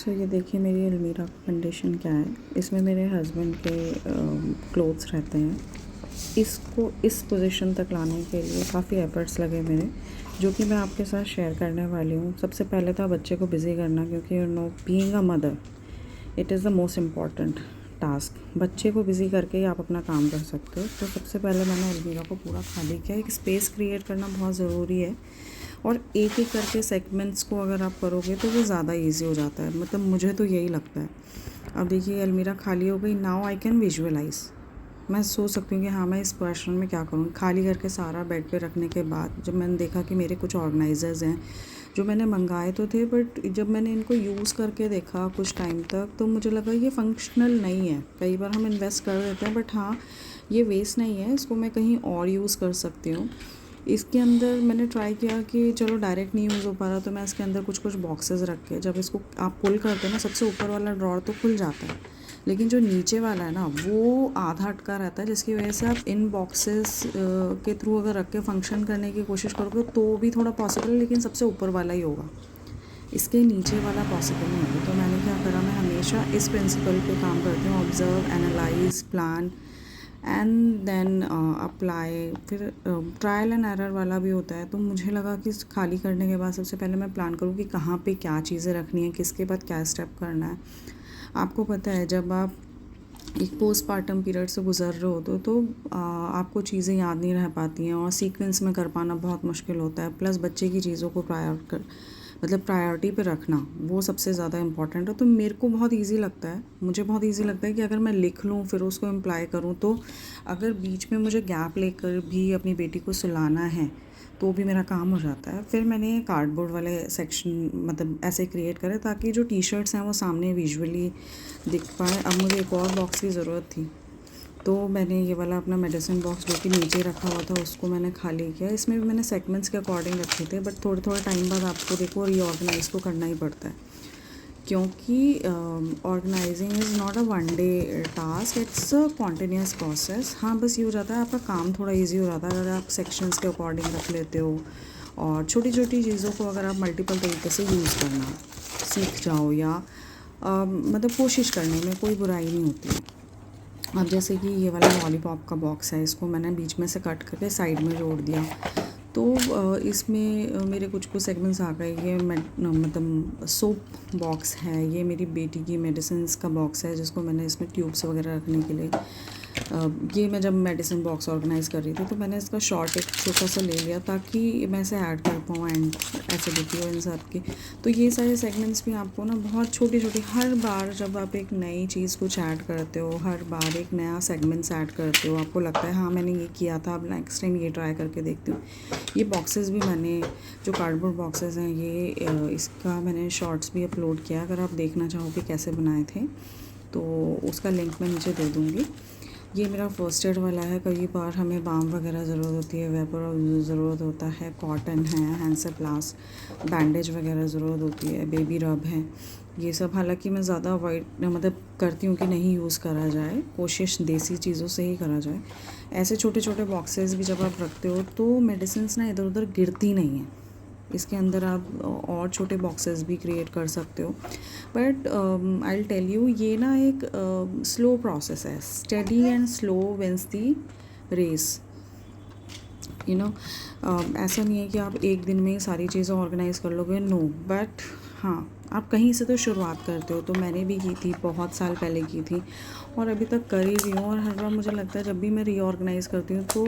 सो ये देखिए मेरी अलमीरा का कंडीशन क्या है। इसमें मेरे हस्बैंड के क्लोथ्स रहते हैं। इसको इस पोजीशन तक लाने के लिए काफ़ी एफ़र्ट्स लगे मेरे, जो कि मैं आपके साथ शेयर करने वाली हूँ। सबसे पहले था बच्चे को बिज़ी करना, क्योंकि you know being a mother it is the most important task. बच्चे को बिज़ी करके ही आप अपना काम कर सकते हो। तो सबसे पहले मैंने अलमीरा को पूरा खाली किया। एक स्पेस क्रिएट करना बहुत ज़रूरी है, और एक एक करके सेगमेंट्स को अगर आप करोगे तो वो ज़्यादा इजी हो जाता है। मतलब मुझे तो यही लगता है। अब देखिए अलमीरा खाली हो गई। Now I can visualise. मैं सोच सकती हूँ कि हाँ, मैं इस पोर्शन में क्या करूँ। खाली करके सारा बेड पे रखने के बाद जब मैंने देखा कि मेरे कुछ ऑर्गेनाइज़र्स हैं जो मैंने मंगाए तो थे, बट जब मैंने इनको यूज़ करके देखा कुछ टाइम तक, तो मुझे लगा ये फंक्शनल नहीं है। कई बार हम इन्वेस्ट कर देते हैं, बट हाँ, ये वेस्ट नहीं है, इसको मैं कहीं और यूज़ कर सकती हूँ। इसके अंदर मैंने ट्राई किया कि चलो डायरेक्ट नहीं यूज़ हो पा रहा, तो मैं इसके अंदर कुछ कुछ बॉक्सेस रख के, जब इसको आप पुल करते हैं ना, सबसे ऊपर वाला ड्रॉर तो खुल जाता है, लेकिन जो नीचे वाला है ना वो आधा अटका रहता है, जिसकी वजह से आप इन बॉक्सेस के थ्रू अगर रख के फंक्शन करने की कोशिश करोगे तो भी थोड़ा पॉसिबल है, लेकिन सबसे ऊपर वाला ही होगा। इसके नीचे वाला पॉसिबल नहीं होगा। तो मैंने क्या करा, मैं हमेशा इस प्रिंसिपल पे काम करती हूँ, observe, analyse, plan and then apply. फिर ट्रायल एंड एरर वाला भी होता है। तो मुझे लगा कि खाली करने के बाद सबसे पहले मैं प्लान करूँ कि कहाँ पे क्या चीज़ें रखनी है, किसके बाद क्या स्टेप करना है। आपको पता है जब आप एक पोस्टपार्टम पीरियड से गुज़र रहे हो तो आपको चीज़ें याद नहीं रह पाती हैं, और सीक्वेंस में कर पाना बहुत मुश्किल होता है। प्लस बच्चे की चीज़ों को प्रायोरिटी पे रखना वो सबसे ज़्यादा इम्पॉर्टेंट है। तो मेरे को बहुत इजी लगता है, मुझे बहुत इजी लगता है कि अगर मैं लिख लूँ फिर उसको इम्प्लाई करूँ, तो अगर बीच में मुझे गैप लेकर भी अपनी बेटी को सुलाना है तो भी मेरा काम हो जाता है। फिर मैंने कार्डबोर्ड वाले सेक्शन मतलब ऐसे क्रिएट करे ताकि जो टी शर्ट्स हैं वो सामने विजुअली दिख पाए। अब मुझे एक और बॉक्स की ज़रूरत थी, तो मैंने ये वाला अपना मेडिसिन बॉक्स जो कि नीचे रखा हुआ था उसको मैंने खाली किया। इसमें भी मैंने सेगमेंट्स के अकॉर्डिंग रखे थे, बट थोड़े थोड़े टाइम बाद आपको देखो रीऑर्गेनाइज़ तो करना ही पड़ता है, क्योंकि organising is not a one day task, it's a continuous process. हाँ, बस ये हो जाता है आपका काम थोड़ा ईजी हो जाता है अगर आप सेक्शंस के अकॉर्डिंग रख लेते हो, और छोटी छोटी चीज़ों को अगर आप मल्टीपल तरीके से यूज़ करना सीख जाओ, या मतलब कोशिश करने में कोई बुराई नहीं होती है। अब जैसे कि ये वाला लॉलीपॉप का बॉक्स है, इसको मैंने बीच में से कट करके साइड में जोड़ दिया। तो इसमें मेरे कुछ सेगमेंट्स आ गए। ये मतलब सोप बॉक्स है, ये मेरी बेटी की मेडिसिन्स का बॉक्स है जिसको मैंने इसमें ट्यूब्स वगैरह रखने के लिए ये मैं जब मेडिसिन बॉक्स ऑर्गेनाइज़ कर रही थी तो मैंने इसका शॉर्ट एक छोटा सा ले लिया ताकि मैं इसे ऐड कर पाऊँ एंड एसिडिटी और इन सब की। तो ये सारे सेगमेंट्स भी आपको ना बहुत छोटी छोटी, हर बार जब आप एक नई चीज़ कुछ ऐड करते हो, हर बार एक नया सेगमेंट्स ऐड करते हो, आपको लगता है हाँ मैंने ये किया था, अब नेक्स्ट टाइम ये ट्राई करके देखती हूँ। ये बॉक्सेस भी मैंने जो कार्डबोर्ड बॉक्सेस हैं ये इसका मैंने शॉर्ट्स भी अपलोड किया, अगर आप देखना चाहो कि कैसे बनाए थे तो उसका लिंक मैं नीचे दे दूँगी। ये मेरा फर्स्ट एड वाला है। कई बार हमें बाम वगैरह ज़रूरत होती है, वेपर ज़रूरत होता है, कॉटन है, हैंसेप्लास्ट, बैंडेज वगैरह ज़रूरत होती है, बेबी रब है, ये सब। हालांकि मैं ज़्यादा अवॉइड मतलब करती हूँ कि नहीं यूज़ करा जाए, कोशिश देसी चीज़ों से ही करा जाए। ऐसे छोटे छोटे बॉक्सेस भी जब आप रखते हो तो मेडिसिन्स ना इधर उधर गिरती नहीं हैं। इसके अंदर आप और छोटे बॉक्सेस भी क्रिएट कर सकते हो, but I will tell you ये ना एक स्लो प्रोसेस है। Steady and slow wins the race, you know. ऐसा नहीं है कि आप एक दिन में ही सारी चीज़ें ऑर्गेनाइज़ कर लोगे, नो, बट हाँ, आप कहीं से तो शुरुआत करते हो। तो मैंने भी की थी, बहुत साल पहले की थी, और अभी तक कर ही रही हूँ। और हर बार मुझे लगता है जब भी मैं रीऑर्गेनाइज़ करती हूँ तो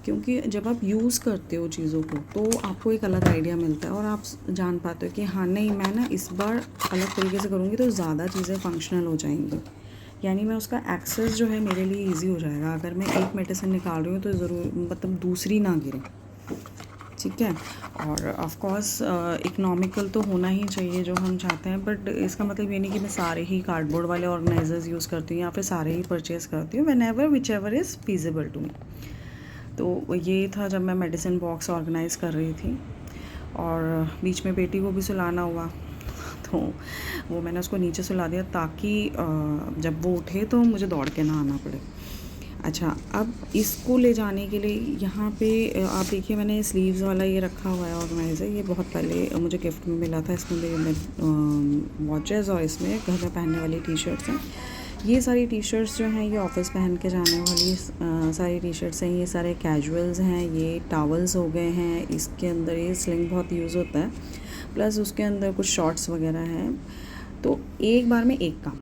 क्योंकि जब आप यूज़ करते हो चीज़ों को तो आपको एक अलग आइडिया मिलता है, और आप जान पाते हो कि हाँ नहीं, मैं ना इस बार अलग तरीके से करूँगी तो ज़्यादा चीज़ें फंक्शनल हो जाएंगी, यानी मैं उसका एक्सेस जो है मेरे लिए ईजी हो जाएगा। अगर मैं एक मेडिसिन निकाल रही हूँ तो ज़रूर मतलब दूसरी ना गिरे, ठीक है। और ऑफ कोर्स इकोनॉमिकल तो होना ही चाहिए जो हम चाहते हैं, बट इसका मतलब ये नहीं कि मैं सारे ही कार्डबोर्ड वाले ऑर्गेनाइजर्स यूज़ करती हूँ या फिर सारे ही परचेज़ करती हूँ, whenever whichever is feasible to me. तो ये था जब मैं मेडिसिन बॉक्स ऑर्गेनाइज़ कर रही थी, और बीच में बेटी को भी सुलाना हुआ तो वो मैंने उसको नीचे सुला दिया ताकि जब वो उठे तो मुझे दौड़ के ना आना पड़े। अच्छा, अब इसको ले जाने के लिए यहाँ पे आप देखिए मैंने स्लीव्स वाला ये रखा हुआ है ऑर्गेनाइज़र। ये बहुत पहले मुझे गिफ्ट में मिला था। इसमें मेरे वॉचेस और इसमें घर में पहनने वाली टी शर्ट्स हैं। ये सारी टी शर्ट्स जो हैं ये ऑफिस पहन के जाने वाली सारी टी शर्ट्स हैं। ये सारे कैजुअल्स हैं। ये टावल्स हो गए हैं। इसके अंदर ये स्लिंग बहुत यूज़ होता है, प्लस उसके अंदर कुछ शॉर्ट्स वगैरह हैं। तो एक बार में एक काम